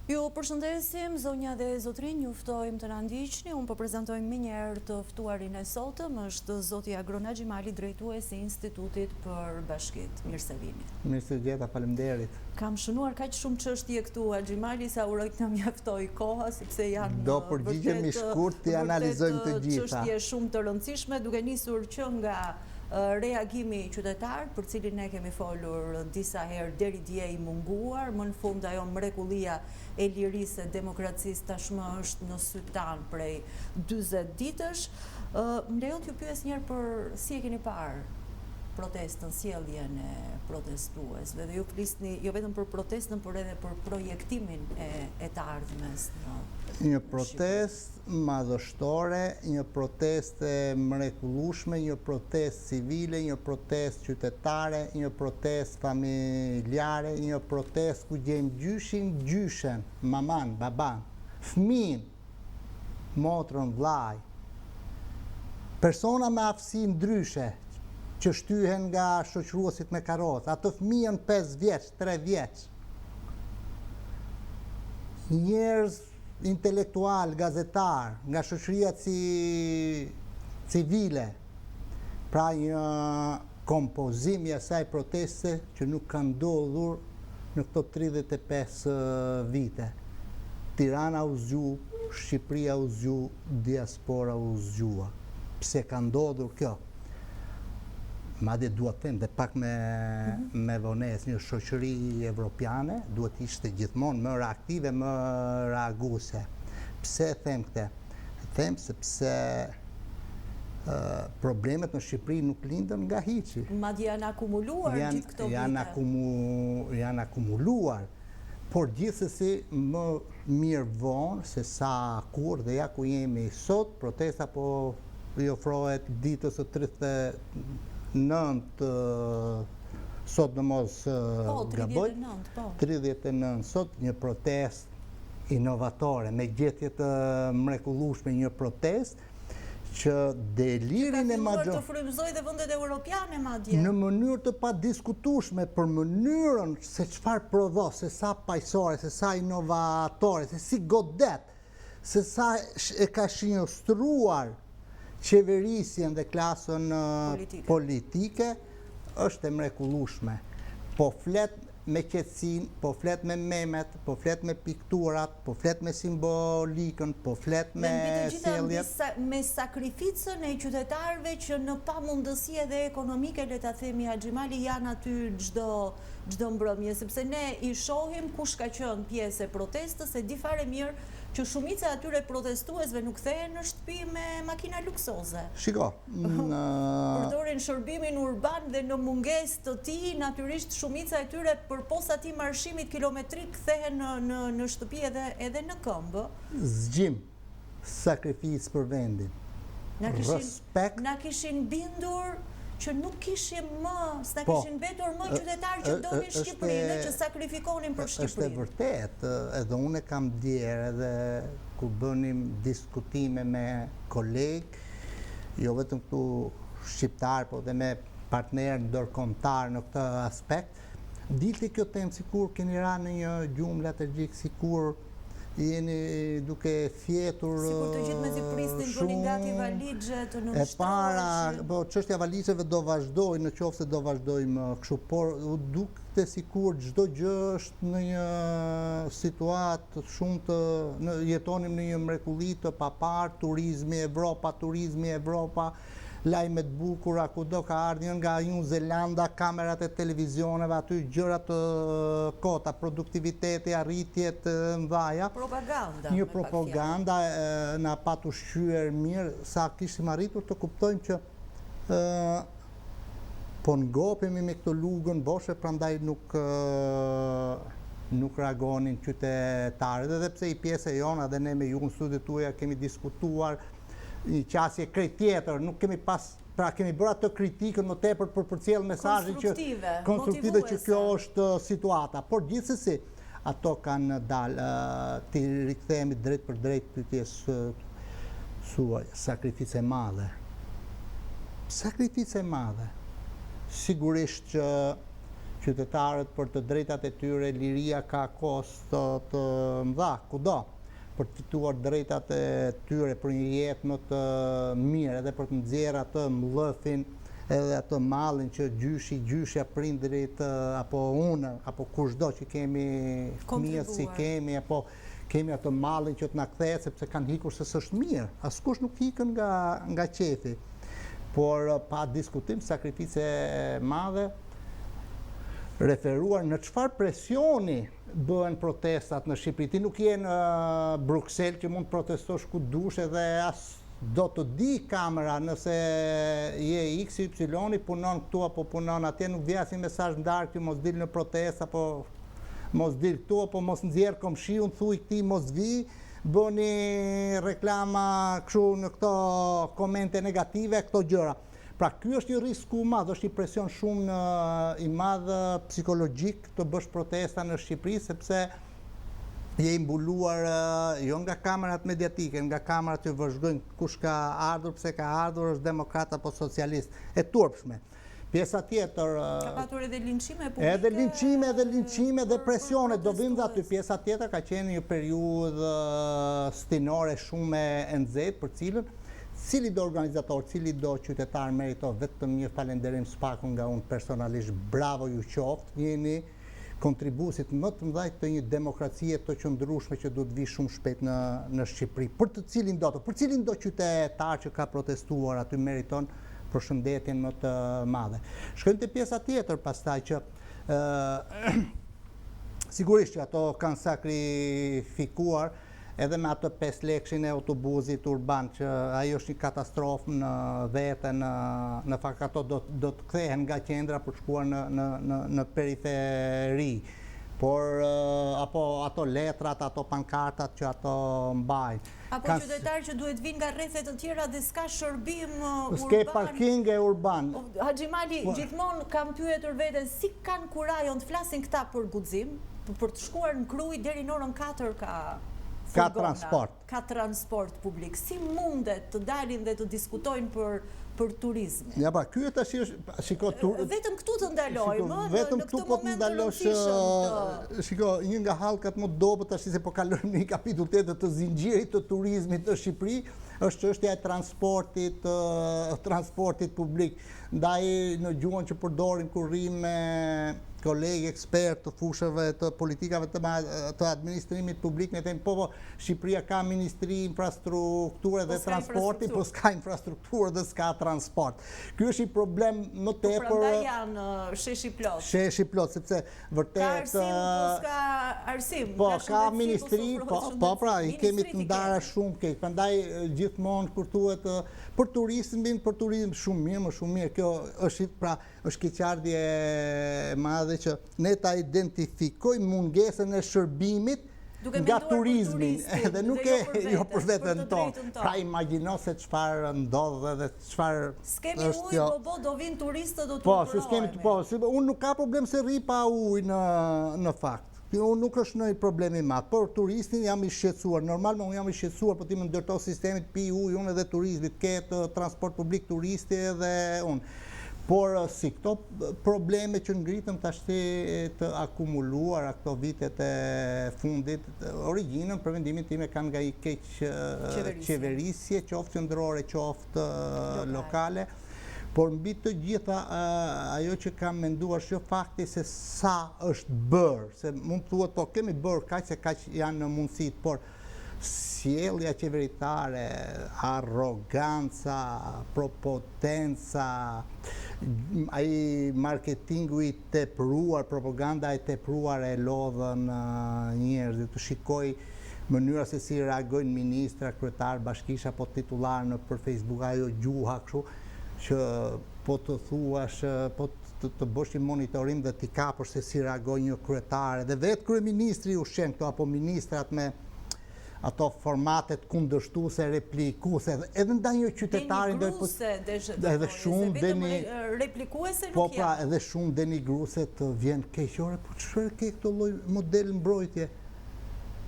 Ju përshëndesim, zonja dhe zotrin, ju ftojmë të na ndiqni. Unë po prezantojmë më njëherë të ftuarin e sotëm, është zoti Agrona Xhimali, drejtuesi i Institutit për Bashkitë. Mirë se vini. Mirë se gjeta, faleminderit. Kam shënuar kaq shumë çështje këtu Xhimali sa urojt na mjaftoi koha, sepse janë do përgjigjemi shkurt të analizojmë të gjitha. Çështje shumë të rëndësishme, duke nisur që nga reagimi qytetar, për cilin ne kemi folur disa herë deri dje i munguar, më në fund ajo mrekullia e lirisë e demokracisë tashmë është në sy tanë prej 40 ditësh. Më lejon t'ju pyes njerë për si e keni parë protestën, sjelljen e protestuesve, dhe ju flisni jo vetëm për protestën, por edhe për projektimin e të ardhmes në një protest madhështore, një protest e mrekullueshme, një protest civile, një protest qytetare, një protest familjare, një protest ku gjejmë gjyshen, maman, baban, fëmin, motrën, vllaj, persona me aftësi ndryshe, që shtyhen nga shoqëruesit me karrocë, ato fëmijën 5 vjeç, 3 vjeç. Njerëz intelektual, gazetar, nga shoqëria civile. Pra një kompozim i asaj proteste që nuk ka ndodhur në këto 35 vite. Tirana u zgju, Shqipëria u zgju, diaspora u zgjua. Pse ka ndodhur kjo? Madje duhet të them dhe pak me vonesë, një shoqëri evropiane duhet ishte gjithmonë më reaktive, më reaguese. Pse them këtë? Them sepse problemet në Shqipëri nuk lindën nga hiçi. Madje janë akumuluar gjithë këto vite. Janë akumuluar, por gjithsesi më mirë vonë se sa kur, dhe ja ku jemi sot, protesta po i ofrohet ditës së 39 sot në mos gaboj, 39 sot, një protest inovatore, me gjetje të mrekullueshme, një protest që delirin e të frymëzoj dhe vendet europiane madje. Në mënyrë të padiskutueshme për mënyrën se çfarë prodho, se sa paqësore, se sa inovatore, se si godet, se sa e ka shinjostruar qeverisjen dhe klasën politike, është e mrekullueshme. Po flet me qetësinë, po flet me memet, po flet me pikturat, po flet me simbolikën, po flet me sjelljet. Me sakrificën e qytetarëve që në pamundësi edhe ekonomike, le ta themi Xhimali, janë aty çdo mbrëmje, sepse ne i shohim kush ka qenë pjesë e protestës, e di fare mirë që shumica atyre protestuesve nuk kthehen në shtëpi me makina luksoze. Shiko, përdorin shërbimin urban dhe në mungesë të tij, natyrisht shumica e tyre përposa atij marshimit kilometrik kthehen në shtëpi edhe në këmbë. Zgjim, sakrificë për vendin. Respekt. Na kishin bindur që nuk kishim më, s'na kishin betur më qytetarë që donin Shqipërinë, që sakrifikonin për Shqipërinë. Është e vërtet, edhe unë kam djerë edhe ku bënim diskutime me kolegë, jo vetëm këtu shqiptarë, po dhe me partnerë ndërkombëtar në këtë aspekt, dilti kjo temë sikur keni ra në një gjumë letërgjik, sikur jeni duke fjetur sikur të gjithë mezi pristin bënin gati valixhe të nënshtrohesh. E para, po çështja valixheve do vazhdoj, në qoftë se do vazhdojmë kështu, por dukte sikur çdo gjë është në një situatë shumë të jetonim në një mrekulli të papar, turizmi Evropa, lajmet bukura, kudo ka ardhur nga New Zelanda, kamerat e televizioneve, aty gjërat të kota, produktiviteti, arritjet mëdha. Një propaganda na pa të ushqyer mirë, sa kishim arritur të kuptojmë që po ngopemi me këtë lugën boshe, prandaj nuk reagonin qytetarët, edhe pse i pjesë e jona dhe ne me ju në studiet tuaja kemi diskutuar një qasje krejt tjetër, nuk kemi pra kemi bërë atë kritikën më tepër për përcjell mesazhin që konstruktive që kjo është situata, por gjithsesi ato kanë dalë, ti rikthehemi drejt për drejt pyetjes suaj, sakrificë e madhe. Sakrificë e madhe. Sigurisht që qytetarët për të drejtat e tyre, liria ka kosto të mëdha, kudo, për të fituar drejtat e tyre për një jetë më të mirë, edhe për të nxjerrë atë mllëfin, edhe atë mallin që gjyshja prindrit, apo unë, apo kushdo që kemi fëmijët si kemi, apo kemi atë mallin që të na kthehet sepse kanë hikur se s'është mirë. Askush nuk ikën nga qefi. Por pa diskutim sakrifice madhe, referuar në çfarë presioni bëhen protestat në Shqipëri. Ti nuk je në Bruksel që mund të protestosh ku dush edhe as do të di kamera nëse je X, Y, punon këtu apo punon atje, nuk vjen si mesazh ndarë që mos dil në protestë apo mos dil këtu apo mos nxjerr komshiun, thuj këtij mos vi, bëni reklama kështu në këto komente negative, këto gjëra. Pra ky është një risku i madh, është një presion shumë i madh psikologjik të bësh protesta në Shqipëri, sepse je i mbuluar jo nga kamerat mediatike, nga kamerat që vëzhgojnë kush ka ardhur, pse ka ardhur, është demokrat apo socialist, e turpshme. Pjesa tjetër... Ka patur edhe linçime publike? Edhe linçime dhe presione, do vim dhe aty. Pjesa tjetër ka qenë një periudhë stinore shumë e nxehtë për cilën cili do organizator, cili do qytetar merito vetëm një falenderim s'paku nga unë personalisht, bravo ju qoftë, jeni kontribusit më të mëdhej të një demokracie të qëndrueshme që do të vi shumë shpejt në Shqipëri. Për cilin do qytetar që ka protestuar aty meriton përshëndetjen më të madhe. Shkojmë te pjesa tjetër pastaj që sigurisht që ato kanë sakrifikuar edhe me atë 5 lekshin e autobusit urban, që ajo është një katastrofë në vete, në fakt ato do të kthehen nga qendra për shkuar në periferi. Por apo ato letrat, ato pankartat që ato mbajnë. Apo qytetarë që duhet vinë nga rrethet të tjera dhe s'ka shërbim urban. S'ke parking e urban. Haxhi Mali, gjithmonë kam pyetur veten si kanë kurajon të flasin këta për guxim, për të shkuar në Krujë deri në orën 4 ka transport. Ka transport publik. Si mundet të dalin dhe të diskutojnë për turizmin? Ja pra, ky tash është, vetëm këtu të ndalojmë, vetëm në këtu këtë po të moment të ndalosh, shiko, një nga hallkat më dobët tash se po kalojmë në një kapitull tjetër të zinxhirit të turizmit në Shqipëri, është çështja e transportit publik. Ndaj në gjuhën që përdorin kur rrim me kolegë ekspert të fushëve të politikave të administrimit publik, ne themi po Shqipëria ka Ministri Infrastrukture dhe Transporti, po s'ka infrastrukturë dhe s'ka transport. Ky është një problem më tepër. Po prandaj janë sheshi plot. Sheshi plot, sepse vërtet ka arsim, po s'ka arsim. Po ka ministri, po pra i kemi të ndara shumë keq. Prandaj gjithmonë kur thuhet për turizm shumë mirë, më shumë mirë. Kjo është keqardhje e madhe që ne ta identifikojmë mungesën e shërbimit nga turizmi, edhe nuk e jo për veten tonë. Pra imagjino se çfarë ndodh dhe çfarë s'kemi ujë, po do vinë turistët do të Po, unë nuk ka problem se rri pa ujë në fakt. Unë nuk është në problem i madh, por turistin jam i shqetësuar. Normalmente unë jam i shqetësuar, po ti më ndërtoj sistemit pi ujë, unë edhe turizmit, ketë transport publik turisti edhe unë. Por si këto probleme që ngritëm tashti të akumuluar këto vitet e fundit, origjinën për vendimin tim e kanë nga i keq qeverisje, qoftë qendrore, qoftë lokale. Por mbi të gjitha ajo që kam menduar është fakti se sa është bërë, se mund të thuhet po kemi bërë kaq se kaq janë në mundësit, por sjellja qeveritare, arroganca, propotenca, ai marketingu i tepruar, propaganda e tepruar e lodhën njerëzit. Të shikoj mënyra se si reagojnë ministra, kryetar, bashkisha apo titullar për Facebook, ajo gjuha kështu që po të thuash, po të bësh një monitorim dhe t'i kapësh se si reagojnë një kryetare, dhe vetë kryeministri ushqen këto apo ministrat me ato formatet kundërshtuese, replikuese, edhe ndaj një qytetarin edhe shumë replikuese po pra edhe shumë denigruese të vjen keqore, po çfarë ke këto lloj model mbrojtje?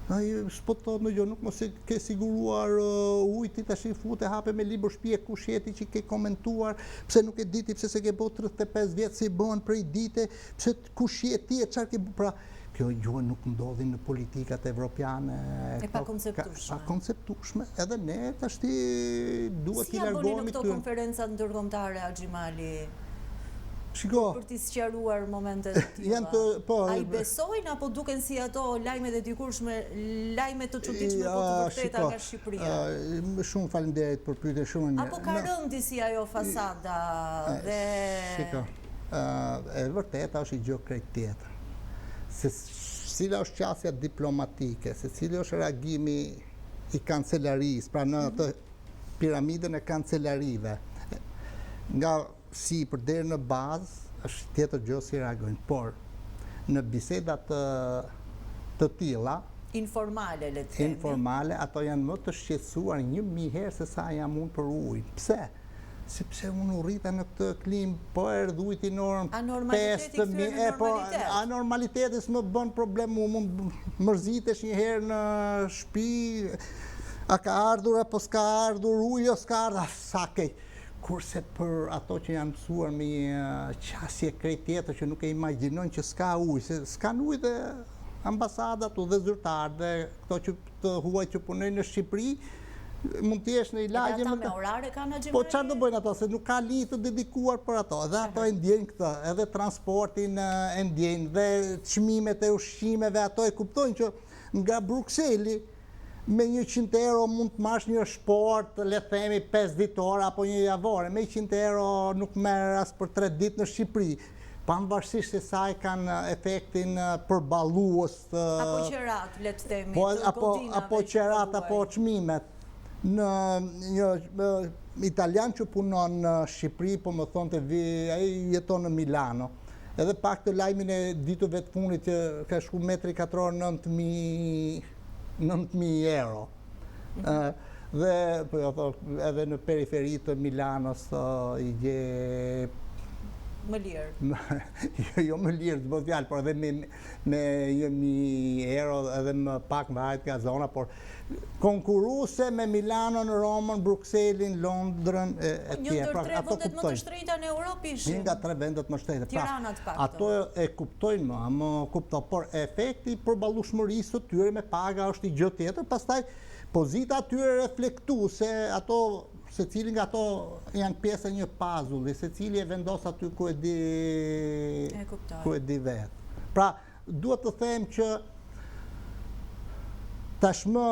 s'po të thotë në gjë, nuk mos e ke siguruar ujë, ti tash i fute hape me libër shtëpie kush jeti që ke komentuar, pse nuk e diti, pse se ke bërë 35 vjet si bën prej dite, pse kush je ti e çfarë ke bërë. Pra, kjo gjë nuk ndodhi në politikat evropiane. E pa konceptueshme. Pa konceptueshme, edhe ne tash duhet t'i largohemi. Si ja bëni në këto konferencat ndërkombëtare Axhimali? Shiko, për t'i sqaruar momentet e tilla. Ai besojnë apo duken si ato lajmet e dikurshme, lajme të çuditshme po të vërteta nga Shqipëria? Shumë faleminderit për pyetje shumë. Apo ka rëndi si ajo fasada dhe Shiko, e vërteta është i gjë krejt tjetër. Se cila është qasja diplomatike, se cili është reagimi i kancelarisë, pra në të piramidën e kancelarive. Nga si për deri në bazë është tjetër gjë si reagojnë, por në bisedat të tilla informale, le të themi. Informale, ato janë më të shqetësuar 1000 herë se sa jam unë për ujin. Pse? Sepse unë u rrita në këtë klim, po erdh ujti në orën 5.000, po anormaliteti s'më bën problem, unë mërzitesh një herë në shtëpi, a ka ardhur apo s'ka ardhur ujë, s'ka ardhur, sa kej. Kurse për ato që janë mësuar me qasje krejt tjetër që nuk e imagjinojnë që s'ka ujë, se s'kan ujë dhe ambasadat dhe zyrtarë dhe këto që të huaj që punojnë në Shqipëri, mund të jesh në i lagje me ata me orare kanë Axhimali? Po çfarë do bëjnë ato, se nuk ka linjë të dedikuar për ato, dhe ato e ndjejnë këtë, edhe transportin e ndjejnë, dhe çmimet e ushqimeve, ato e kuptojnë që nga Brukseli me 100 euro mund të marrësh një shport, le të themi 5 ditore apo një javore, me 100 euro nuk merr as për 3 ditë në Shqipëri. Pavarësisht se sa e kanë efektin përballues apo qerat, le të themi, apo qerat apo çmimet. Në një italian që punon në Shqipëri, po më thonë ai jeton në Milano. Edhe pak të lajmin e ditëve të fundit që ka shku metri katror 9.000 euro. Dhe edhe në periferi të Milanos i gje më lirë. Jo më lirë, të bëtë fjallë, por edhe me 1.000 euro edhe më pak më hajt nga zona, por konkuruse me Milanon, Romën, Brukselin, Londrën e tjerë. Një ndër 3 vendet më të shtrenjta në Europë ishin. Një nga 3 vendet më shtrenjta. Tirana të paktën. Ato e kuptojnë më kupto, por efekti përballueshmërisë së tyre me paga është i gjë tjetër, pastaj pozita atyre reflektuese, ato secili nga ato janë pjesë e një pazulli, secili e vendos aty ku e di vetë. Pra, duhet të them që tashmë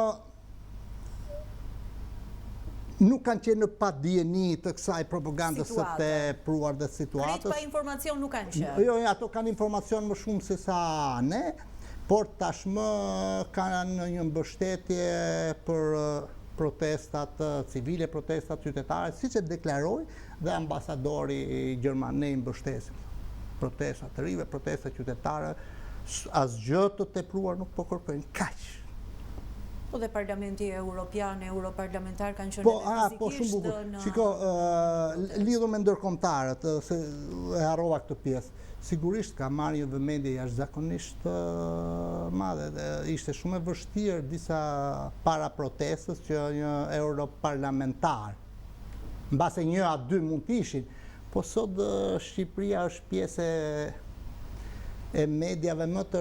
nuk kanë qenë në padijeni të kësaj propagandës së tepruar dhe situatës. Krejt pa informacion nuk kanë qenë. Jo, ato kanë informacion më shumë se sa ne, por tashmë kanë një mbështetje për protestat civile, protestat qytetare, siç e deklaroi dhe ambasadori gjerman, ne i mbështesim. Protestat të rive, protestat qytetare, asgjë të tepruar nuk po kërkojnë, kaq. Po dhe Parlamenti Europian, europarlamentar kanë qenë edhe fizikisht në... Shiko, lidhur me ndërkombëtarët, se e harrova këtë pjesë. Sigurisht ka marrë një vëmendje jashtëzakonisht madhe. Ishte shumë e vështirë disa para protestës që një europarlamentar, mbase 1 a 2 mund të ishin, po sot Shqipëria është pjesë e mediave më të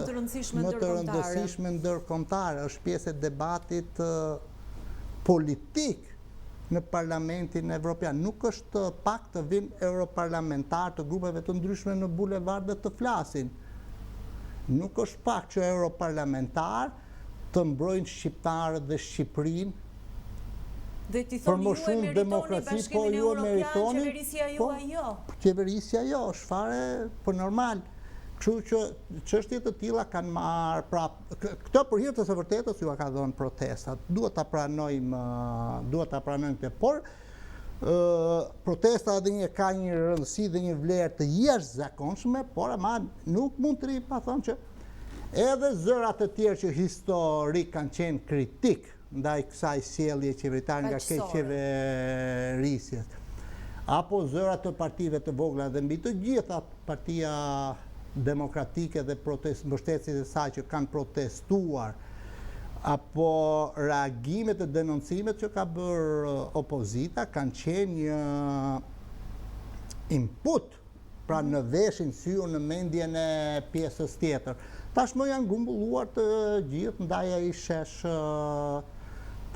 rëndësishme ndërkombëtare, është pjesë e debatit politik në Parlamentin Evropian. Nuk është pak të vinë europarlamentar të grupeve të ndryshme në bulevard dhe të flasin. Nuk është pak që europarlamentar të mbrojnë shqiptarët dhe Shqipërinë për më shumë demokraci, po ju e meritoni, qeverisja jo, është fare për normal. Kështu që çështje të tilla kanë marrë, pra këtë për hir të së vërtetës ju ka dhënë protestat. Duhet ta pranojmë këtë, por protesta ka një rëndësi dhe një vlerë të jashtëzakonshme, por ama nuk mund të pa thonë që edhe zërat të tjerë që historik kanë qenë kritik ndaj kësaj sjellje qeveritare nga qeverisjes, apo zërat të partive të vogla dhe mbi të gjitha partia demokratike dhe mbështetësit e saj që kanë protestuar, apo reagimet e denoncimet që ka bërë opozita kanë qenë një input, pra në veshin syrë në mendjen e pjesës tjetër. Tashmë janë grumbulluar të gjithë ndaj ai shesh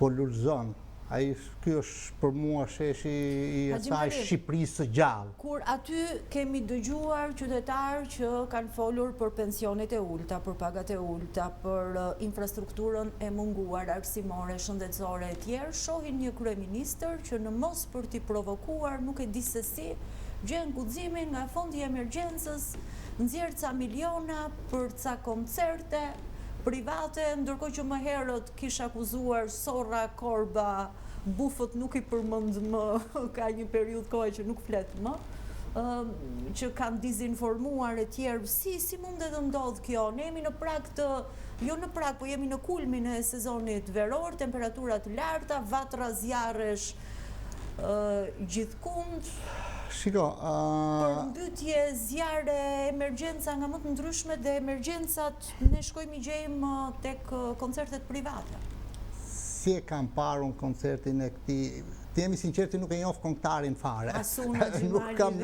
Polurzon. Ky është për mua sheshi i asaj Shqipërisë së gjallë. Kur aty kemi dëgjuar qytetarë që kanë folur për pensionet e ulta, për pagat e ulta, për infrastrukturën e munguar, arsimore, shëndetësore e tjerë, shohin një kryeministër që në mos për t'i provokuar, nuk e di se si, gjen guximin nga fondi i emergjencës, nxjerr ca miliona për ca koncerte private, ndërkohë që më herët kisha akuzuar Sorra, Korba, Bufët nuk i përmend më, ka një periudhë kohe që nuk flet më, që kanë dizinformuar e tjerë. Si mundet të ndodh kjo? Ne jemi në prag të, jo në prag, po jemi në kulmin e sezonit veror, temperaturat larta, vatra zjarresh gjithkund. Shiko, Përmbytje, zjarre, emergjenca nga më të ndryshme dhe emergjencat ne shkojmë i gjejmë tek koncertet private. Si e kam parë unë koncertin e këtij, të jemi sinqerti nuk e njoh këngëtarin fare. Nuk kam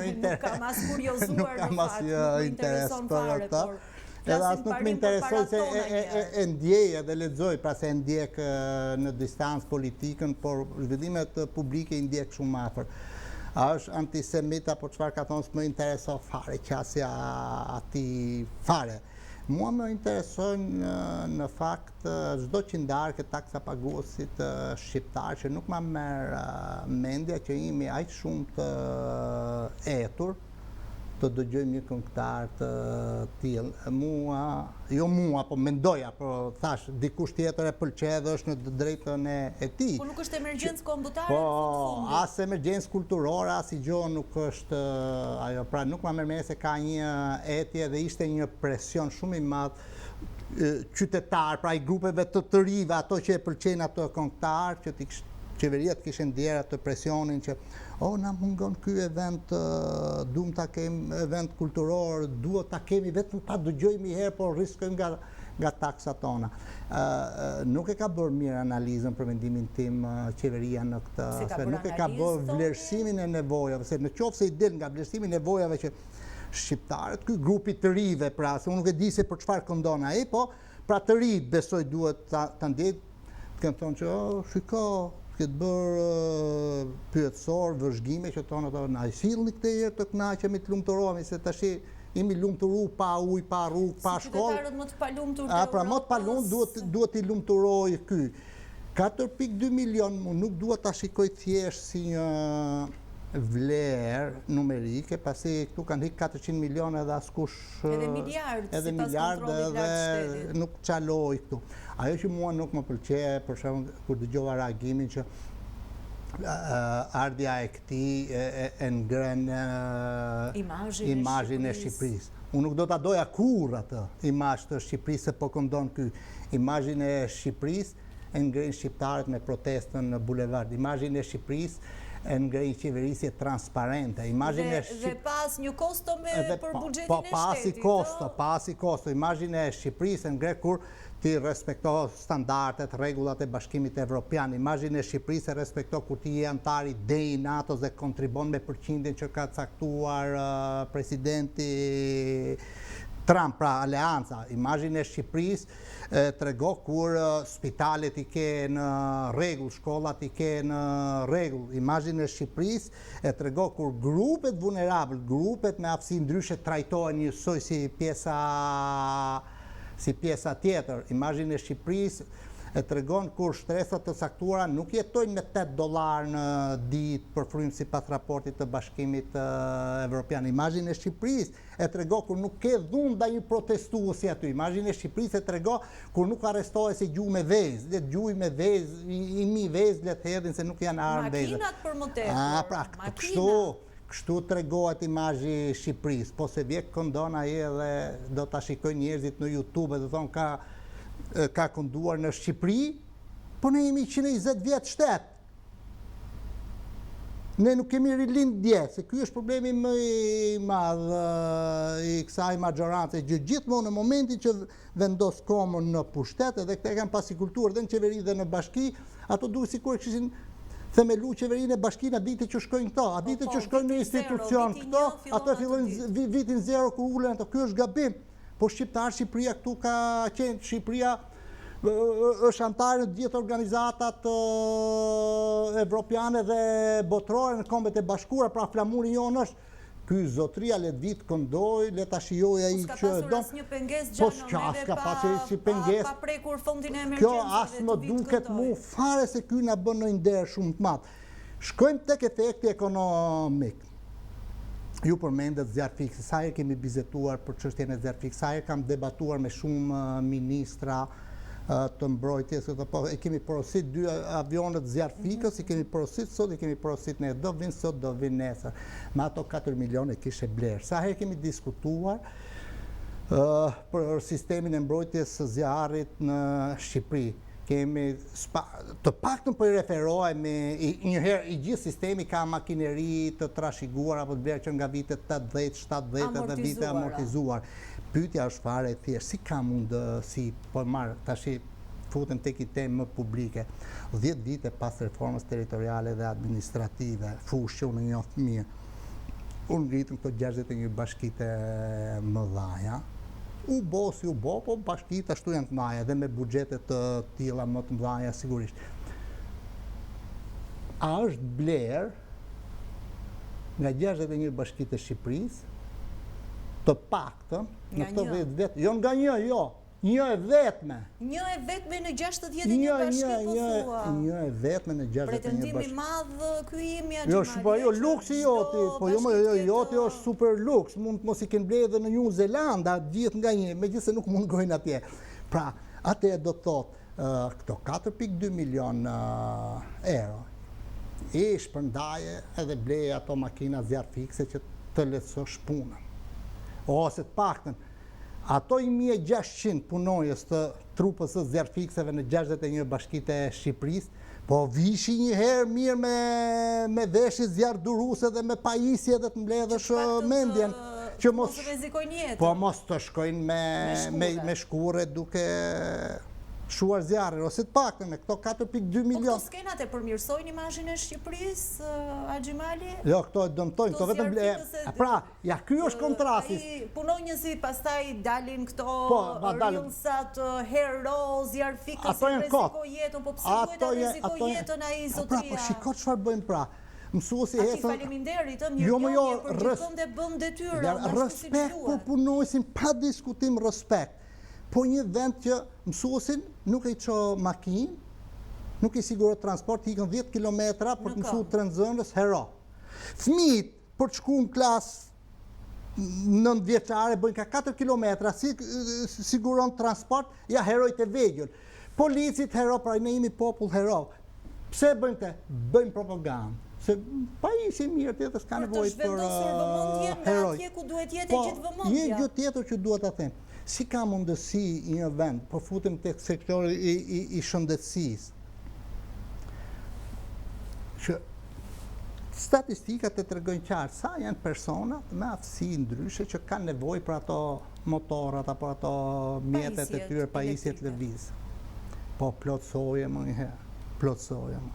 as kuriozuar, nuk kam as interes për atë. Edhe as nuk më interesoj se e ndjej dhe lexoj, pra se e ndjek në distancë politikën, por zhvillimet publike i ndjek shumë afër. A është antisemit apo çfarë ka thonë, s'më intereso fare qasja ati fare. Mua më interesojnë në fakt çdo qindarë këtë taksa paguesit shqiptar që nuk ma merr mendja që jemi aq shumë të etur të dëgjojmë një këngëtar të tillë. Jo mua, po mendoja, po thash, dikush tjetër e pëlqej dhe është në të drejtën e tij. Po nuk është emergjencë kombëtare? Po, as emergjencë kulturore, as i gjë nuk është ajo. Pra nuk ma merr mendje se ka një etje dhe ishte një presion shumë i madh qytetar, pra i grupeve të rive, ato që e pëlqejnë ato këngëtar, që qeveria të kishte ndjerë atë presionin që na mungon ky event, duam ta kemi event kulturor, duhet ta kemi vetëm ta dëgjojmë një herë, por riskojmë nga taksat tona. Nuk e ka bërë mirë analizën për mendimin tim qeveria në këtë, se nuk e ka bërë vlerësimin e nevojave, se në qoftë se i del nga vlerësimi i nevojave që shqiptarët, ky grupi të rive, pra se unë nuk e di se për çfarë këndon ai, po pra të ri besoj duhet ta ndjej, të kanë thonë që shiko, këtë bërë pyetësor, vëzhgime që tonë ato, na i sillni këtë herë të kënaqemi, të lumturohemi, se tash jemi lumturu pa ujë, pa rrugë, pa shkollë. Si qytetarët më të palumtur të Pra më të palumtur duhet i lumturoj ky. 4.2 milion nuk duhet ta shikoj thjesht si një vlerë numerike, pasi këtu kanë hik 400 milionë edhe askush edhe miliard edhe nuk çaloj këtu. Ajo që mua nuk më pëlqej, për shembull, kur dëgjova reagimin që ardhja e këtij e ngren imazhin e Shqipërisë. Unë nuk do ta doja kurrë atë imazh të Shqipërisë se po këndon ky. Imazhin e Shqipërisë e ngren shqiptarët me protestën në bulevard. Imazhin e Shqipërisë e ngrej qeverisje transparente. Dhe pas një kosto për buxhetin e shtetit. Pas i kosto. Imazhin e Shqipërisë e ngrej kur ti respekto standardet, rregullat e Bashkimit Evropian. Imazhin e Shqipërisë e respekto kur ti je antar i DEI, NATO-s dhe kontribon me përqindjen që ka caktuar presidenti Trump, pra aleanca. Imazhin e Shqipërisë trego kur spitalet i ke në rregull, shkollat i ke në rregull. Imazhin e Shqipërisë e trego kur grupet vulnerabël, grupet me aftësi ndryshe trajtohen njësoj si pjesa tjetër. Imazhin e Shqipërisë e tregon kur shtresat të saktuara nuk jetojnë me $8 në ditë për frym sipas raportit të Bashkimit Evropian. Imazhin e Shqipërisë e tregon kur nuk ke dhunë ndaj një protestuesi aty. Imazhin e Shqipërisë e tregon kur nuk arrestohet si gjuhë me vezë, le të gjuhë me vezë, i mi vezë le të hedhin se nuk janë armë vezë. Makinat për më tepër. Pra kështu tregohet imazhi i Shqipërisë, po se vjen këndon ai edhe do ta shikojnë njerëzit në YouTube dhe thonë ka kënduar në Shqipëri, po ne jemi 120 vjet shtet. Ne nuk kemi rilind dje, se ky është problemi më i madh i kësaj maggioranze. Gjithmonë në momentin që vendos komën në pushtet, edhe këta kanë pasikulturë dhe në qeveri dhe në bashki, ato duhet sikur kishin themelu qeverinë e bashkinë, a dite që shkojnë këto, a dite që shkojnë në institucion këto, ato fillojnë vitin zero ku ulen ato, ky është gabim. Po Shqipëria këtu ka qenë, Shqipëria është antarë në gjithë organizatat evropiane dhe botërore në Kombet e Bashkuara, pra flamuri jonë është ky zotria le ditë këndoj, le ta shijoj ai që do. S'ka pasur asnjë pengesë gjanë pa prekur fondin e emergjencës. Kjo as më duket mu fare se ky na bën ndonjë nder shumë të madh. Shkojmë tek efekti ekonomik. Ju përmendet zjarr fikse, sa herë kemi bizetuar për çështjen e zjarr fikse, sa herë kam debatuar me shumë ministra të mbrojtjes, e kemi porosit 2 avionet zjarr fikës, i kemi porosit sot, i kemi porosit ne, do vinë sot, do vinë nesër. Me ato 4 milion e kishe blerë. Sa herë kemi diskutuar për sistemin e mbrojtjes së zjarrit në Shqipëri. Kemi të paktën po i referohemi njëherë i gjithë sistemi ka makineri të trashëguar apo të blerë që nga vitet 80, 70 dhe vite amortizuar. Pyetja është fare e thjeshtë, si ka mundësi, po marr tash futem tek i temë më publike. 10 vite pas reformës territoriale dhe administrative, fushë që unë njoh mirë. Unë ngritëm këto 61 bashkitë mëdha. U bo, po bashkitë ashtu janë të mëdha dhe me buxhete të tilla më të mëdha sigurisht. A është bler nga 61 bashkitë e Shqipërisë të paktën në këto 10 vjet, jo nga një e vetme. Një e vetme në 61 bashki po thua. Një e vetme në 61 bashki. Pretendimi madh ky imi Jo, jo, luksi joti, po joti është super luks, mund mos i kenë blerë edhe në New Zelanda, gjithë nga një, megjithëse nuk mund gojnë atje. Pra, atë do të thotë këto 4.2 milion euro. I shpërndaje edhe bleje ato makina zjarr fikse që të lehtësosh punën. Ose të paktën, ato 1600 punojës të trupës së zjarr fikseve në 61 bashkitë e Shqipërisë, po vishi një herë mirë me veshje zjarr duruse dhe me pajisje dhe të mbledhësh mendjen. Që mos rrezikojnë jetën. Po mos të shkojnë me shkure duke shuar zjarrin, ose të paktën me këto 4.2 milion. Po këto skenat e përmirësojnë imazhin e Shqipërisë, Axhimali? Jo, këto e dëmtojnë, këto vetëm pra, ja ky është kontrasti. Punonjësi pastaj dalin këto rrjumsat hero, zjarr fikës, rrezikoj jetën, po pse duhet ta rrezikoj jetën ai zotria? Po shiko çfarë bëjnë pra. Mësuesi hesën. Faleminderit, mirë, për gjithmonë bën detyrë. Respekt për punojësin, pa diskutim respekt. Po një vend që mësuesin nuk e ço makinë, nuk i sigurohet transport, ikën 10 kilometra për të mësuar trenzënës hero. Fëmijët për të shkuar në klasë 9 vjeçare bëjnë ka 4 kilometra, siguron transport, ja herojt e vegjël. Policit hero, pra ne jemi popull hero. Pse bëjnë te? Bëjnë propagandë. Se pa ishi mirë tjetër s'ka nevojë për heroj. Për të zhvendosur vëmendjen nga atje ku duhet jetë gjithë vëmendja. Një gjë tjetër që duhet ta them. Si ka mundësi një vend, po futem tek sektori i shëndetësisë, që statistikat e tregojnë qartë sa janë personat me aftësi ndryshe që kanë nevojë për ato motorat apo ato mjetet e tyre, pajisjet lëviz. Po plotësoje më një herë, plotësoje më.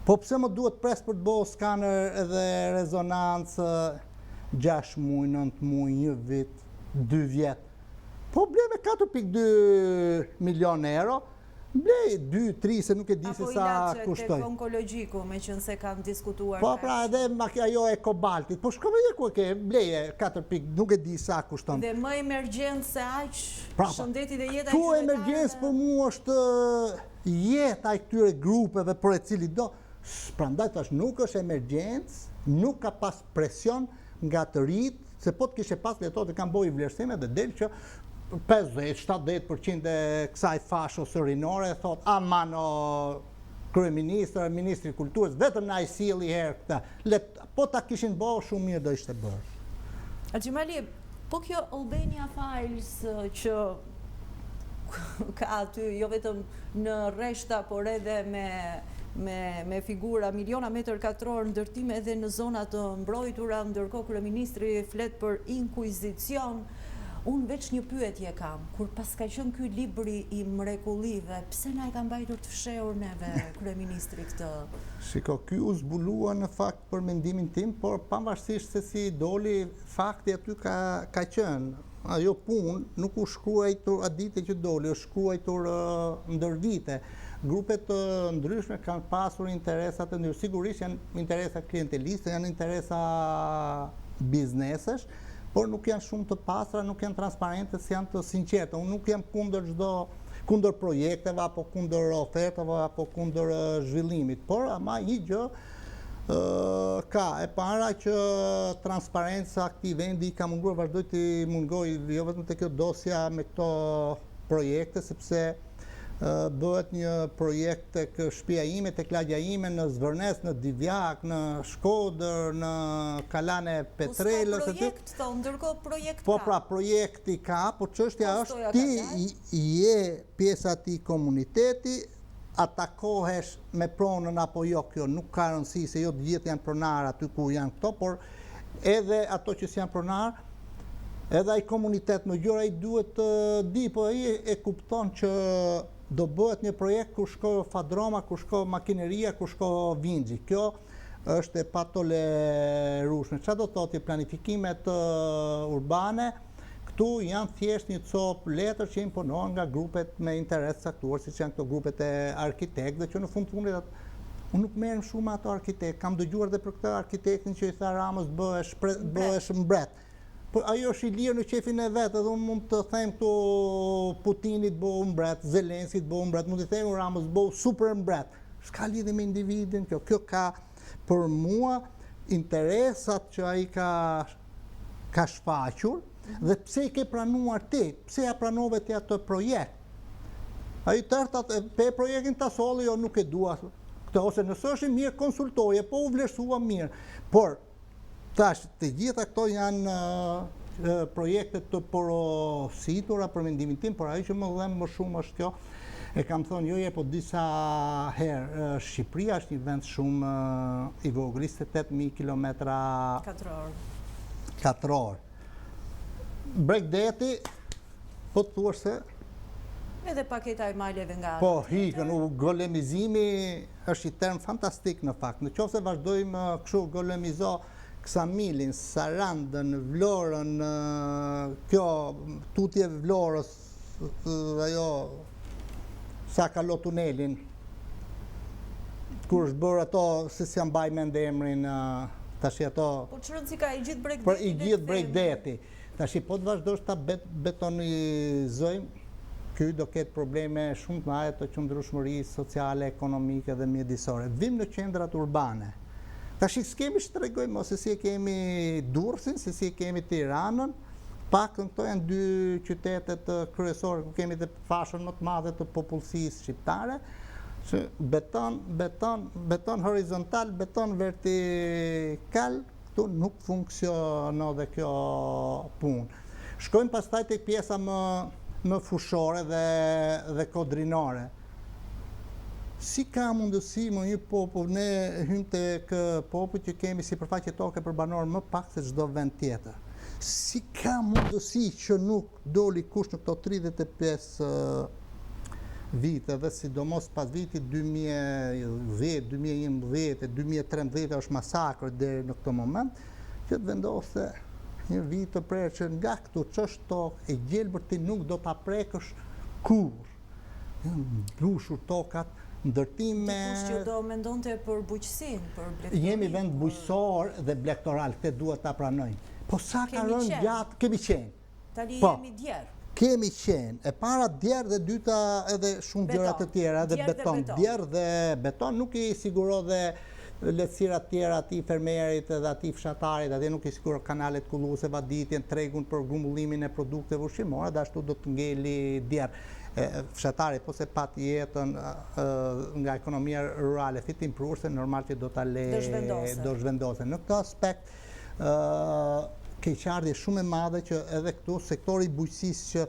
Po pse më duhet pres për të bëu skaner edhe rezonancë 6 muaj, 9 muaj, 1 vit, 2 vjet. Po blej me 4.2 milion euro, blej 2-3 se nuk e di se sa kushtoj. Apo ilaçet onkologjiku, me qënë se kanë diskutuar. Po pra edhe ajo e kobaltit, po shkove ku e ke, bleje 4. Nuk e di sa kushton. Dhe më emergjencë se aq, shëndeti dhe jeta i qytetarëve. Tu emergjencë për mua është jeta i këtyre grupeve për e cili do. Prandaj thash nuk është emergjencë, nuk ka pas presion nga të rit, se po të kishe pas letot e kanë bojë vlerësime dhe del që 50-70% e kësaj fashë ose rinore e thot aman o kryeministër, ministri i kulturës, vetëm na i silli herë këta. Po ta kishin bërë shumë mirë do ishte bërë. Axhimali, po kjo Albania Files që ka aty jo vetëm në rreshta, por edhe me me figura miliona metër katror ndërtime edhe në zonat të mbrojtura, ndërkohë kryeministri flet për inkuizicion. Unë veç një pyetje kam, kur pas ka qenë ky libri i mrekullive, pse na e ka mbajtur të fshehur neve kryeministri këtë? Shiko, ky u zbulua në fakt për mendimin tim, por pavarësisht se si doli, fakti aty ka qenë. Ajo punë nuk u shkruajtur atë ditë që doli, u shkruajtur ndër vite. Grupet të ndryshme kanë pasur interesat të ndryshme. Sigurisht janë interesa klienteliste, janë interesa biznesesh, por nuk janë shumë të pastra, nuk janë transparente, janë të sinqerta. Unë nuk jam kundër projekteve, apo kundër ofertave, apo kundër zhvillimit, por ama një gjë ka. E para që transparenca këtij vendi ka munguar, vazhdoj të mungoj, jo vetëm te kjo dosja me këto projekte, sepse bëhet një projekt tek shtëpia ime, tek lagja ime, në Zvërnes, në Divjak, në Shkodër, në Kalane Petrelës. Po s'ka projekt, ndërkohë projekt ka. Po pra, projekti ka, po çështja është ti je pjesa ti komuniteti, atakohesh me pronën apo jo, kjo nuk ka rëndësi, se jo të gjithë janë pronarë aty ku janë këto, por edhe ato që s'janë pronarë, edhe ai komunitet më gjëra i duhet të di, po ai e kupton që do bëhet një projekt ku shko fadroma, ku shko makineria, ku shko vingji. Kjo është e patolerueshme. Çfarë do thotë planifikimet urbane? Këtu janë thjesht një copë letër që imponohen nga grupet me interes caktuar, siç janë këto grupet e arkitektëve, që në fund të fundit unë nuk merrem shumë me ato arkitekt. Kam dëgjuar edhe për këtë arkitektin që i tha Ramës bëhesh mbret. Por ajo është i lirë në qefin e vetë, edhe unë mund të them këtu Putinit bëhu mbret, Zelenskit bëhu mbret, mund të them Ramës bëhu super mbret. S'ka lidhje me individin kjo. Kjo ka për mua interesat që ai ka shfaqur, dhe pse i ke pranuar ti, pse ja pranove ti atë projekt. Ai tërtat pe projektin ta solli, jo nuk e dua këtë, ose nëse është mirë konsultoje, po u vlerësua mirë. Por tash, të gjitha këto janë projekte të porositura për mendimin tim, por ajo që më dhem më shumë është kjo, e kam thonë joje, po disa herë, Shqipëria është një vend shumë i vogël, 28.000 kilometra katror. Bregdeti, po të thuash se edhe paketa e maleve nga po, hikën, golemizimi është i term fantastik në fakt. Në qoftë se vazhdojmë kështu golemizo Ksamilin, Sarandën, Vlorën, kjo tutje Vlorës, ajo sa kalo tunelin, kur është bërë ato, se si janë baj me ndemrin, tashi ato... Po që rëndësi ka i gjithë Bregdeti? Për i gjithë Bregdeti. Tashi po të vazhdojsh ta betonizojmë, ky do ketë probleme shumë të mëdha të qëndrueshmërisë sociale, ekonomike dhe mjedisore. Vim në qendrat urbane. Tash s'kemi shtregojmë, ose si e kemi Durrësin, se si e kemi Tiranën, paktën këto janë dy qytetet kryesore ku kemi të fashën më të madhe të popullsisë shqiptare, që beton horizontal, beton vertikal, këtu nuk funksionon dhe kjo punë. Shkojmë pastaj tek pjesa më fushore dhe kodrinore. Si ka mundësi më një popull, ne hymë tek popull që kemi sipërfaqe toke për banor më pak se çdo vend tjetër. Si ka mundësi që nuk doli kush në këto 35 vite, dhe sidomos pas vitit 2010, 2011, 2013 është masakër deri në këtë moment, që të vendose një vit të prerë që nga këtu ç'është tokë e gjelbër ti nuk do ta prekësh kurrë. Mbushur tokat, ndërtime... Dikush që do mendonte për bujqësinë, për blegtorin. Jemi vend bujqësor dhe blegtoral, këtë duhet ta pranojmë. Po sa ka rënë gjatë, kemi qenë. Tani jemi djerë. Kemi qenë, e para djerë dhe dyta edhe shumë gjëra të tjera, edhe beton. Djerë dhe beton nuk i siguro dhe lehtësirat tjera ati fermerit dhe ati fshatarit, atje nuk i siguro kanalet kulluese, vaditjen, tregun për grumbullimin e produkteve ushqimore, dhe ashtu do të ngeli djerë. Fshatari, po se pat jetën nga ekonomia rurale fitim prurse, normal që do zhvendose. Në këtë aspekt, keqardhje shumë e madhe që edhe këtu sektori bujqësisë që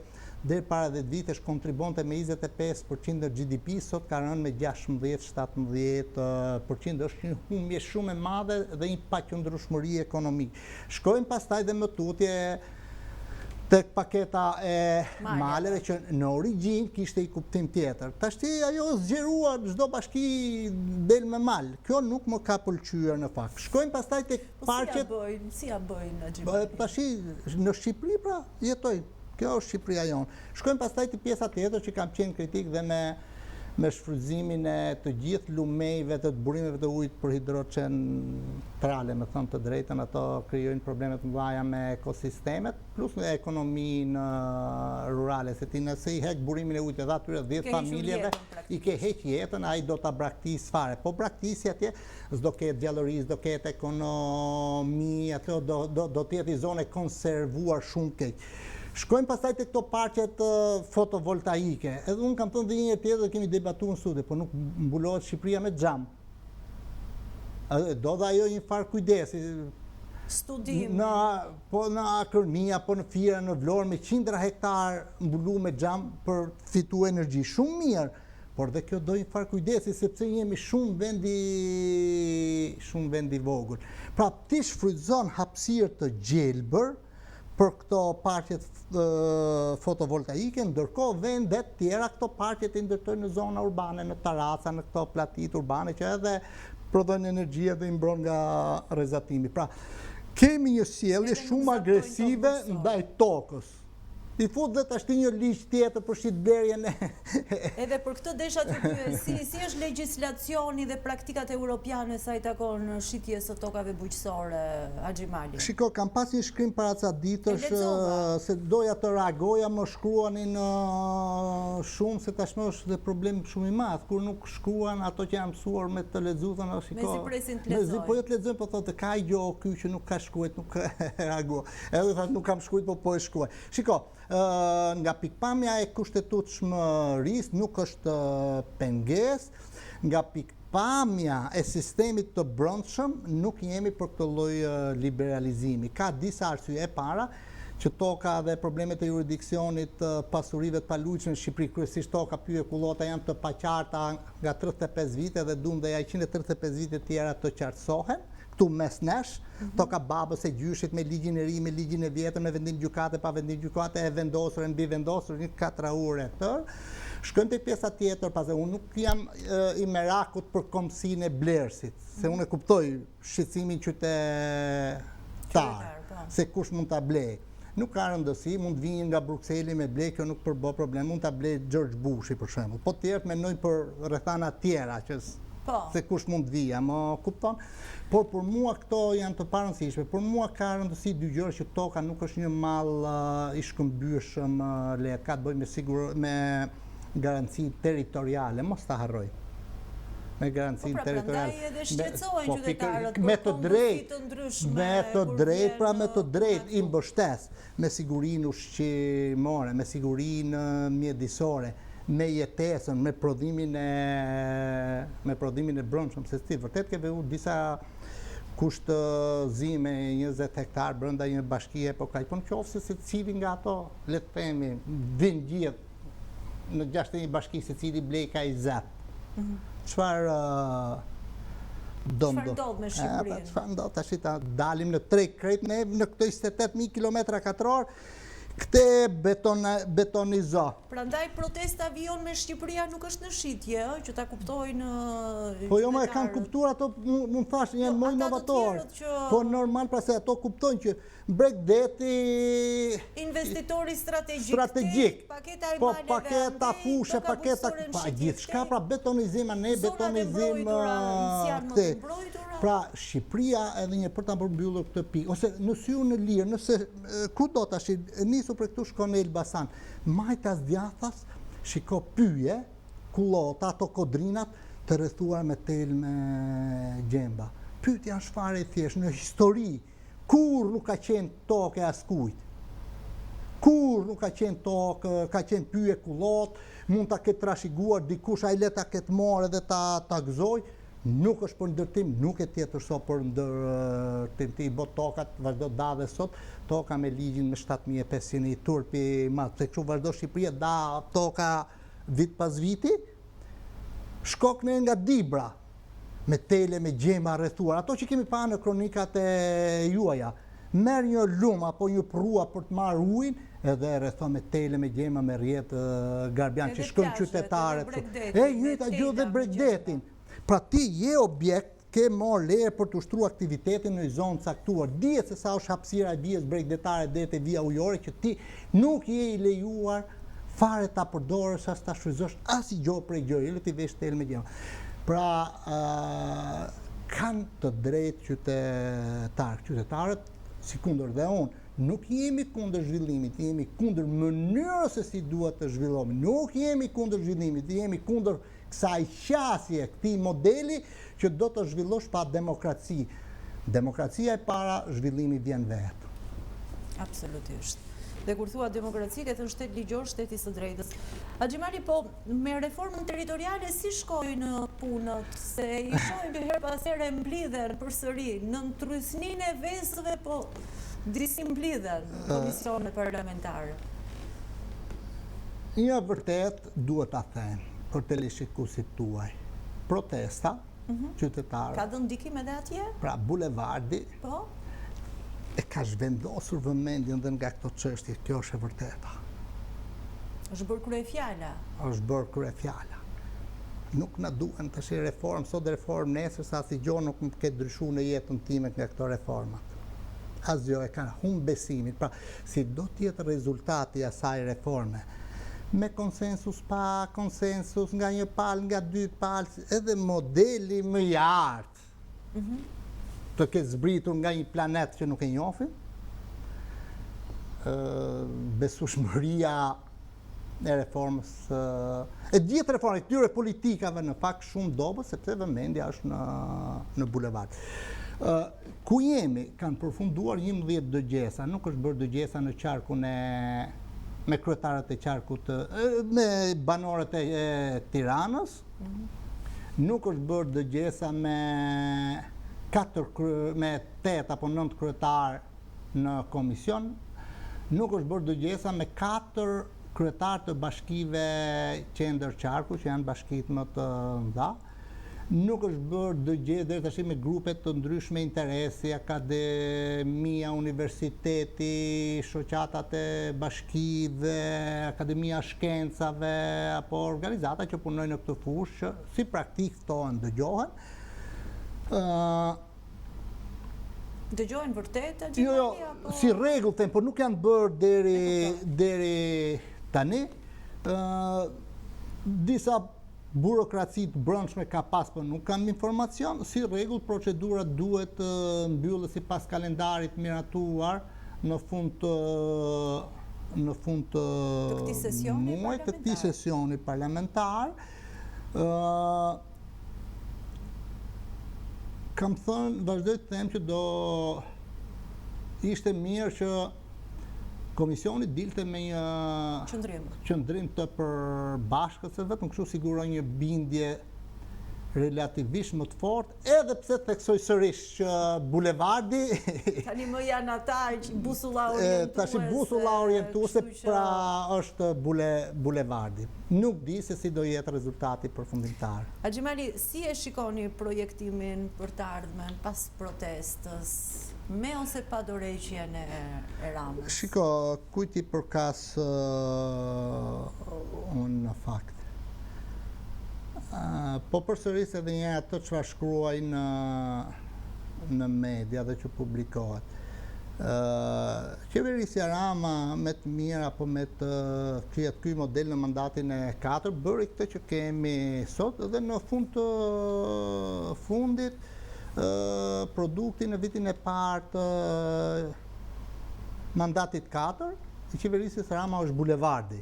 deri para 10 vitesh kontribonte me 25% në GDP, sot ka rënë me 16-17%, është një humbje shumë e madhe dhe një paqëndrueshmëri ekonomike. Shkojmë pastaj dhe më tutje tek paketa e maleve që në origjinë kishte i kuptim tjetër. Tashti ajo zgjeruar çdo bashki del me mal. Kjo nuk më ka pëlqyer në fakt. Shkojmë pastaj tek parqet. Si ja bëjnë Xhimali? Tashi në Shqipëri pra jetoj. Kjo është Shqipëria jonë. Shkojmë pastaj te pjesa tjetër që kam qenë kritik dhe me shfrytëzimin e të gjithë lumejve të burimeve të ujit për hidrocentrale, me thënë të drejtën, ato krijojnë probleme të mëdha me ekosistemet, plus në ekonominë rurale, se ti nëse i hek burimin e ujit edhe atyre 10 familjeve, i ke heq jetën, ai do ta braktisë fare. Po braktisi atje s'do ketë gjallëri, s'do ketë ekonomi, atë do të jetë zonë konservuar shumë keq. Shkojmë pastaj te këto parqet fotovoltaike. Edhe unë kam thënë dhe një tjetër dhe kemi debatuar në studio, po nuk mbulohet Shqipëria me xham. Do dhe ajo një farë kujdesi. Studim. Po në Akërnia, po në Fira, në Vlorë, me 100 hektar mbulu me xham për fitu energji. Shumë mirë, por dhe kjo do një farë kujdesi, sepse jemi shumë vendi vogël. Pra ti shfrytëzon hapësirë të gjelbër për këto parqet fotovoltaike, ndërkohë vendet tjera këto parqet i ndërtojnë në zona urbane, në terraca, në këto platit urbane që edhe prodhojnë energji dhe i mbron nga rrezatimi. Pra, kemi një sjellje shumë agresive ndaj tokës. I fut dhe tash një ligj tjetër për shitblerjen e... Edhe për këtë desha të pyes, si është legjislacioni dhe praktikat europiane sa i takon shitjes së tokave bujqësore, Xhimali? Shiko, kam pas një shkrim para ca ditësh se doja të reagoja, më shkruanin shumë, se tashmë është dhe problem shumë i madh, kur nuk shkruan ato që janë mësuar me të lexuar, shiko. Me si presin të lexojnë. Po jo të lexojnë, po thotë ka gjë ky që nuk ka shkruajt, nuk reagua. Edhe thotë nuk kam shkruajt, po e shkruaj. Shiko, nga pikpamja e kushtetutshmërisë nuk është pengesë, nga pikpamja e sistemit të brendshëm nuk jemi për këtë lloj liberalizimi. Ka disa arsye. E para, që toka dhe problemet e jurisdiksionit pasurive të paluajtshme në Shqipëri, kryesisht toka pyje kullota janë të paqarta nga 35 vite dhe duam dhe 135 vite tjera të qartësohen. Këtu mes nesh, toka babës e gjyshit me ligjin e ri, me ligjin e vjetër, me vendim gjykate, pa vendim gjykate, e vendosur, e mbi vendosur, një 4 ure tërë. Shkojmë te pjesa tjetër, pasi unë nuk jam i merakut për kombësinë e blerësit, se unë e kuptoj shqetësimin qytetar, se kush mund ta blej. Nuk ka rëndësi, mund të vinë nga Brukseli me blej, kjo nuk përbo problem, mund ta blej George Bushi për shembull. Po tjerët mendojnë për rrethana tjera që se kush mund të vija, më kupton? Por për mua këto janë të parëndësishme. Për mua ka rëndësi dy gjëra, që toka nuk është një mall i shkëmbyeshëm lehtë, ka të bëjë me garanci territoriale, mos ta harroj. Me garanci territoriale. Prandaj edhe shqetësohen qytetarët me të drejtë, me të drejtë i mbështes me sigurinë ushqimore, me sigurinë mjedisore, me jetesën, me prodhimin e brendshëm, se ti vërtet ke vënë disa kushtëzime 20 hektar brenda një bashkie, po kaq, po nëse secili nga ato, le të themi, vin gjithë në 61 bashki, secili blej ka 20. Çfarë ndodh me Shqipërinë? Çfarë ndodh tash, ta dalim në treg krejt ne në këto 28.000 km2. Këte betonizo. Prandaj protesta vijon me Shqipëria nuk është në shitje, që ta kuptojnë... Po jo më e kanë kuptuar ato, mund thash, janë më inovator. Po normal, pra se ato kuptojnë që Bregdeti... Investitori strategjik, paketa e maleve, paketa fushe, paketa... Gjithçka, pra betonizim, betonizim... Pra Shqipëria edhe një për ta përmbyllur këtë pikë, ose në Sy në Lirë, nëse ku do tash nisu për këtu shkon në Elbasan, majtas djathas, shiko pyje, kullota, ato kodrinat të rrethuar me tel me gjemba. Pyetja është fare e thjeshtë, në histori kur nuk ka qenë tokë e askujt. Kur nuk ka qenë tokë, ka qenë pyje kullot, mund ta ketë trashëguar dikush, ai le ta ketë marrë dhe ta gëzoj. nuk është për ndërtim, nuk e tjetër sot për ndërtim të i bot tokat, vazhdo da dhe sot, toka me ligjin me 7.500 i turpi, se kështu vazhdo Shqipëria da toka vit pas viti, shkokne nga Dibra, me tele, me gjema rrethuar, ato që kemi pa në kronikat e juaja, merë një lumë apo një prua për të marrë ujin, edhe rrethon me tele, me gjema, me rjetë garbian që shkojnë qytetarët. Jyta gjithë dhe Bregdetin. Pra ti je objekt, ke marrë leje për të ushtruar aktivitetin në një zonë caktuar. Dihet se sa është hapësira e vijës bregdetare deri te vija ujore që ti nuk je i lejuar fare ta përdorësh as ta shfryzosh as i gjohë prej gjëri, le ti vesh tel me gjema. Pra kanë të drejtë qytetarët, si kundër dhe unë, nuk jemi kundër zhvillimit, jemi kundër mënyrës se si duhet të zhvillomi. Nuk jemi kundër zhvillimit, jemi kundër kësaj qasje, këtij modeli që do të zhvillosh pa demokraci. Demokracia e para, zhvillimi vjen vetë. Absolutisht. Dhe kur thua demokraci, ke thënë shtet ligjor, shteti së drejtës. Axhimali, po me reformën territoriale si shkojnë punët, se i shohim her pas here mblidhen përsëri në trysninë e vezëve, po disi mblidhen komisionet parlamentare. Një vërtet duhet ta them për të lishikusit tuaj. Protesta qytetarë. Ka dhënë ndikim edhe atje? Pra bulevardi. Po. E ka zhvendosur vëmendjen dhe nga këto çështje, kjo është e vërteta. Është bërë kryefjala. Është bërë kryefjala. Nuk na duhen tash reformë, sot reformë, nesër sa si gjë nuk më ke ndryshuar në jetën time nga këto reformat. Asgjë e kanë humb besimin. Pra, si do të jetë rezultati i asaj reforme? Me konsensus, pa konsensus, nga një palë, nga dy palë, edhe modeli më i artë. Të ketë zbritur nga një planet që nuk e njohim, besueshmëria e reformës, e gjithë reformës, këtyre politikave në fakt shumë dobët, sepse vëmendja është në bulevard. Ku jemi, kanë përfunduar 11 dëgjesa, nuk është bërë dëgjesa në qarkun me kryetarët e qarkut, me banorët e Tiranës, nuk është bërë dëgjesa me 8 apo 9 kryetar në komision, nuk është bërë dëgjesa me 4 kryetar të bashkive qendër qarku, që janë bashkit më të mëdha, nuk është bërë dëgjesa deri tash me grupe të ndryshme interesi, akademia, universiteti, shoqatat e bashkive, akademia shkencave, apo organizata që punojnë në këtë fushë, si praktik ftohen, dëgjohen. Dëgjojnë vërtet? Jo, si rregull them, por nuk janë bërë deri tani. Disa burokraci të brendshme ka pas, por nuk kam informacion. Si rregull, procedura duhet mbyllet sipas kalendarit miratuar në fund të këtij sesioni parlamentar. Kam thënë, vazhdoj të them që do ishte mirë që komisioni dilte me një qëndrim të përbashkët, se vetëm kështu siguron një bindje relativisht më të fortë, edhe pse theksoj sërish që bulevardi tani më janë ata që busulla orientuese. Tash busulla orientuese pra është bulevardi. Nuk di se si do jetë rezultati përfundimtar. Axhimali, si e shikoni projektimin për të ardhmen pas protestës, me ose pa dorëheqjen e Ramës? Shiko, kujt i përkas unë në fakt. Po përsëris edhe një ato çfarë shkruaj në media dhe që publikohet. Qeverisja Rama me të mirë apo me të ky model në mandatin e 4 bëri këtë që kemi sot, dhe në fund të fundit produkti në vitin e parë të mandatit 4 i qeverisjes Rama është bulevardi.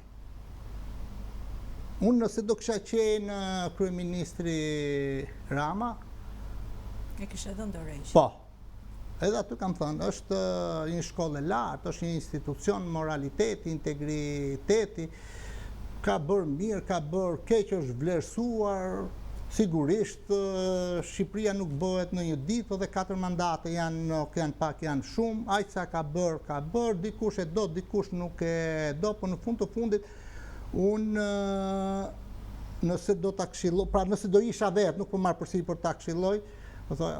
Unë nëse do kisha qenë kryeministri Rama, e kishe dhënë dorëheqje. Po. Edhe aty kam thënë, është një shkollë e lartë, është një institucion moraliteti, integriteti, ka bërë mirë, ka bërë keq, është vlerësuar, Sigurisht, Shqipëria nuk bëhet në një ditë, dhe 4 mandate janë pak, janë shumë, aq sa ka bërë, dikush e do, dikush nuk e do, por në fund të fundit, unë nëse do ta këshilloj, pra nëse do isha vetë, nuk po marr përsipër ta këshilloj, do thoj,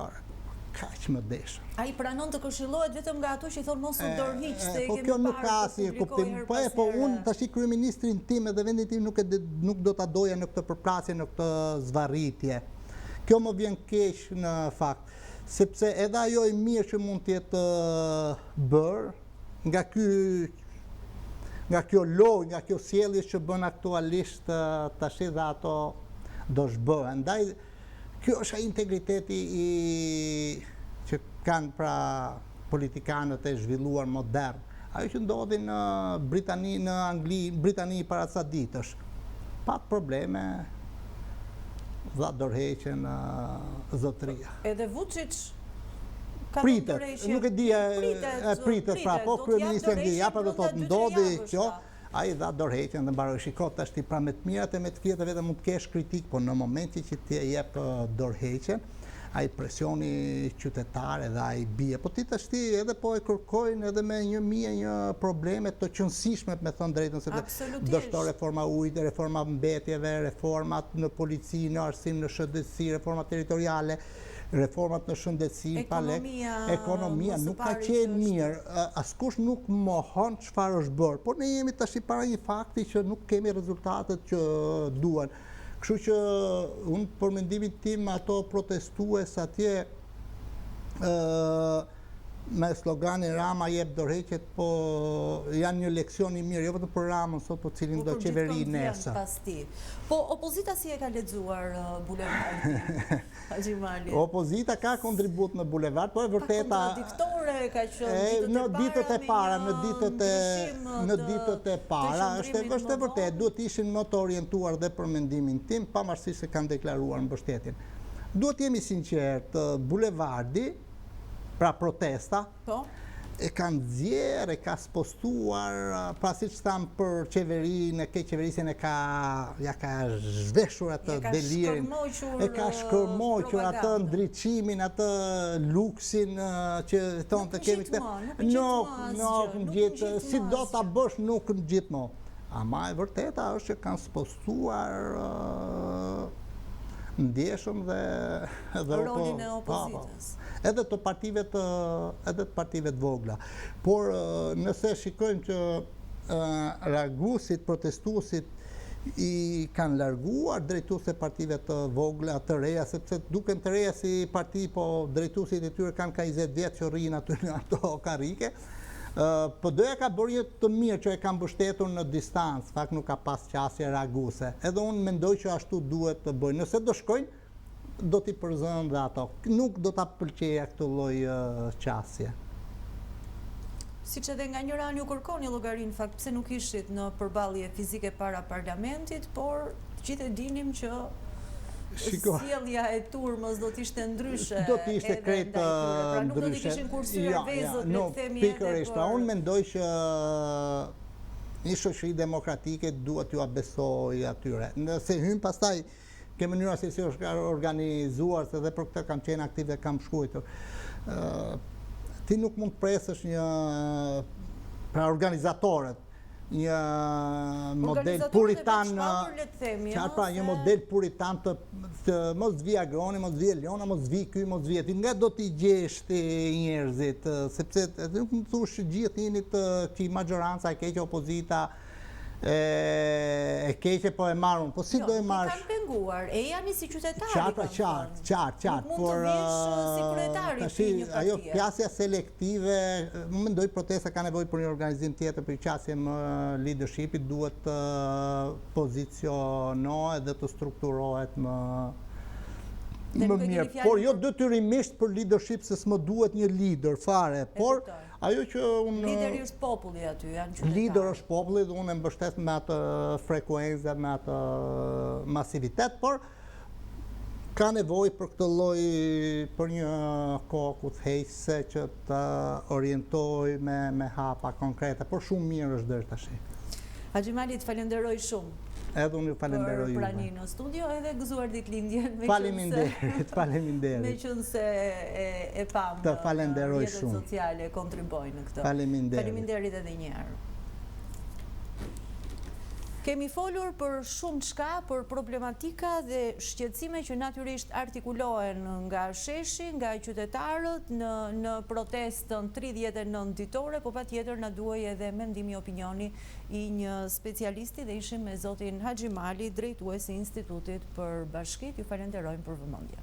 kaq më desh. Ai pranon të këshillohet vetëm nga ato që i thonë mos u dorëhiq se po kjo nuk ka asnjë kuptim. Po unë tash kryeministrin tim edhe vendin tim nuk do ta doja në këtë përplasje, në këtë zvarritje. Kjo më vjen keq në fakt, sepse edhe ajo e mirë që mund të jetë bërë nga kjo lojë, nga kjo sjellje që bën aktualisht tash dhe ato do zhbëhen. Ndaj kjo është integriteti që kanë pra politikanët e zhvilluar modern. Ajo që ndodhi në Britani, në Angli, Britani para ca ditësh. Pat probleme, dha dorëheqjen zotëria. Edhe Vučić pritet, nuk e di, pritet pra, po kryeministri i ja pra do thotë ndodhi kjo. Ai dha dorëheqjen dhe mbaroi. Shiko tash ti pra me të mirat e me të keqet vetëm mund të kesh kritik, por në momentin që ti jep dorëheqjen, ai presioni qytetar edhe ai bie. Po ti tash ti edhe po e kërkojnë edhe me një probleme të qëndrueshme, me thënë drejtën, se do shto reforma ujit, reforma mbetjeve, reformat në polici, në arsim, në shëndetësi, reforma territoriale, reformat në shëndetësi, ekonomia nuk ka qenë mirë, askush nuk mohon çfarë është bërë, por ne jemi tash para një fakti që nuk kemi rezultatet që duan. Kështu që unë për mendimin tim ato protestues atje me sloganin Rama jep dorëheqjet, po janë një leksion i mirë, jo vetëm për Ramën sot, po cilin do qeveri nesër. Po opozita si e ka lexuar Bulevardin? Haxhi Mali. Opozita ka kontribut në Bulevard, po e vërteta kontradiktore ka qenë në ditët e para, në ditët e para, është e vërtet, duhet ishin më të orientuar dhe për mendimin tim, pavarësisht se kanë deklaruar mbështetjen. Duhet jemi sinqert, Bulevardi, pra protesta, e kanë zjerë, e ka spostuar, pra si që thamë për qeverinë, qeverisjen e ka zhveshur atë delirin, e ka shkërmoqur atë ndriqimin, atë luksin që tonë të kemi këtë. Nuk në gjithë, si do të bësh nuk në gjithë mo. Ama e vërteta është që kanë spostuar ndjeshëm dhe rolin e opozitës. Edhe të partive të vogla. Por nëse shikojmë që larguesit, protestuesit i kanë larguar drejtuesit e partive të vogla, të reja, sepse duken të reja si parti, po drejtuesit e tyre kanë ka 20 vjetë që rrinë aty në ato karike. PD-ja ka bërë një të mirë që e ka mbështetur në distancë, fakt nuk ka pas qasje larguese. Edhe unë mendoj që ashtu duhet të bëjnë. Nëse do shkojnë, do t'i përzënë dhe ato. Nuk do t'a pëlqeja këtë lloj qasje. Siç edhe nga njëra anë ju kërkoni llogarinë, fakt pse nuk ishit në përballje fizike para parlamentit, por gjithë e dinim që sjellja e turmës do t'ishte ndryshe. Do t'ishte krejt ndryshe. Pra nuk do t'i kishin kursyer vezët, le të themi edhe. Pikërisht, pra unë mendoj që një shoqëri demokratike duhet t'ju besoj atyre. Nëse hyn pastaj ke mënyra se si është organizuar, se dhe për këtë kam qenë aktiv dhe kam shkruar. Ti nuk mund të presësh pra organizatorët, një model puritan, një model puritan të mos vi Agroni, mos vi Eliona, mos vi ky, mos vi aty. Nga do t'i gjesh ti njerëzit, sepse nuk më thush gjithë njënit që maggioranca e keqe, opozita e keqe po e marrun, po si do e marrësh? Kanë penguar, e janë si qytetari. Qartë, Nuk mund të vish si kryetari të një partie. Ajo pjasja selektive, më mendoj protesta ka nevojë për një organizim tjetër, për qasje më leadershipit duhet të pozicionohet dhe të strukturohet më mirë. Por jo detyrimisht për leadership, se s'më duhet një lider fare, por ajo që unë... Lideri është populli aty, janë qytetarë. Lider është populli dhe unë e mbështet me atë frekuencë, me atë masivitet, por ka nevojë për këtë lloj, për një kohë kuthejse që të orientoj me hapa konkrete, por shumë mirë është deri tash. Haxhi Mali, të falenderoj shumë. Edhe unë ju falenderoj Për juve. praninë në studio edhe gëzuar ditëlindjen. Faleminderit. Me qënë se e pam Të falenderoj rrjetet shumë. sociale kontribuojnë në këtë. Faleminderit. Faleminderit edhe një herë. Kemi folur për shumë çka, për problematika dhe shqetësime që natyrisht artikulohen nga sheshi, nga qytetarët në protestën 39 ditore, po patjetër na duhej edhe mendimi opinioni i një specialisti dhe ishim me zotin Haxhi Mali, drejtuesi i Institutit për Bashkitë. Ju falenderojmë për vëmendje.